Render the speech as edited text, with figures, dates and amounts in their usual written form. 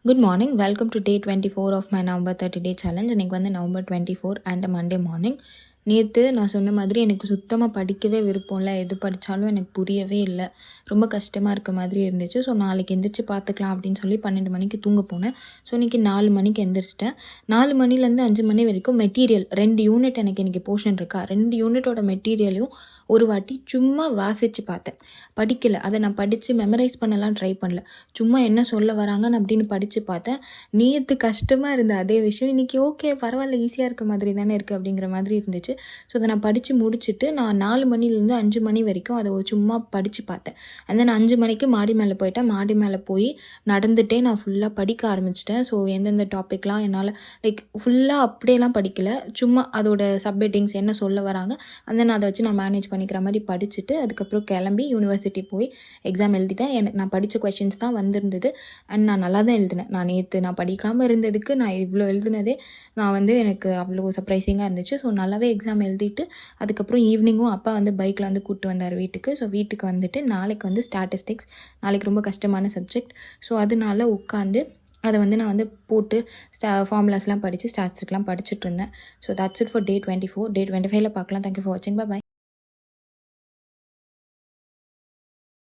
Good morning. Welcome to day 24 of my November 30 challenge. எனக்கு வந்து November 24 and Monday morning. நேற்று நான் சொன்ன மாதிரி எனக்கு சுத்தமாக படிக்கவே விருப்பம் இல்லை. எது படித்தாலும் எனக்கு புரியவே இல்லை. ரொம்ப கஷ்டமாக இருக்க மாதிரி இருந்துச்சு. ஸோ நாளைக்கு எந்திரிச்சு பார்த்துக்கலாம் அப்படின்னு சொல்லி 12 மணிக்கு தூங்க போனேன். ஸோ இன்றைக்கி 4 மணிக்கு எந்திரிச்சிட்டேன். 4 மணிலேருந்து 5 மணி வரைக்கும் மெட்டீரியல் 2 யூனிட் எனக்கு இன்றைக்கி போர்ஷன் இருக்கா. 2 யூனிட்டோட மெட்டீரியலையும் ஒரு வாட்டி சும்மா வாசித்து பார்த்தேன். படிக்கலை. அதை நான் படித்து மெமரைஸ் பண்ணலாம் ட்ரை பண்ணல. சும்மா என்ன சொல்ல வராங்கன்னு அப்படின்னு படித்து பார்த்தேன். நேற்று கஷ்டமாக இருந்த அதே விஷயம் இன்றைக்கி ஓகே பரவாயில்ல, ஈஸியாக இருக்க மாதிரி தானே இருக்குது அப்படிங்கிற மாதிரி இருந்துச்சு. ஸோ அதை நான் படித்து முடிச்சுட்டு நான் 4 மணிலேருந்து 5 மணி வரைக்கும் அதை சும்மா படித்து பார்த்தேன். அந்த நான் 5 மணிக்கு மாடி மேலே போயிட்டேன். மாடி மேலே போய் நடந்துகிட்டே நான் ஃபுல்லாக படிக்க ஆரம்பிச்சிட்டேன். ஸோ எந்தெந்த டாப்பிக்லாம் என்னால் ஃபுல்லாக அப்படியெல்லாம் படிக்கலை. சும்மா அதோட சப்ஹெட்டிங்ஸ் என்ன சொல்ல வராங்க அந்த நான் அதை வச்சு நான் மேனேஜ் பண்ணிக்கிற மாதிரி படிச்சுட்டு அதுக்கப்புறம் கிளம்பி யூனிவர்சிட்டி போய் எக்ஸாம் எழுதிட்டேன். எனக்கு நான் படித்த கொஷின்ஸ் தான் வந்திருந்தது. அண்ட் நான் நல்லா தான் எழுதினேன். நான் நேற்று நான் படிக்காமல் இருந்ததுக்கு நான் இவ்வளோ எழுதுனதே எனக்கு அவ்வளோ சர்ப்ரைசிங்காக இருந்துச்சு. ஸோ நல்லாவே எக்ஸாம் எழுதிட்டு அதுக்கப்புறம் ஈவினிங்கும் அப்பா பைக்கில் கூப்பிட்டு வந்தார் வீட்டுக்கு. ஸோ வீட்டுக்கு வந்துட்டு நாளைக்கு ஸ்டாட்டிஸ்டிக்ஸ் நாளைக்கு ரொம்ப கஷ்டமான சப்ஜெக்ட். ஸோ அதனால உட்காந்து அதை நான் போட்டு ஃபார்முலாஸ்லாம் படித்து ஸ்டாட்டிஸ்டிக்லாம் படிச்சுட்டு இருந்தேன். ஸோ தட்ஸ் இட் ஃபார் டே 24. டே 25ல பார்க்கலாம். தேங்க்யூ ஃபார் வாட்சிங். பை.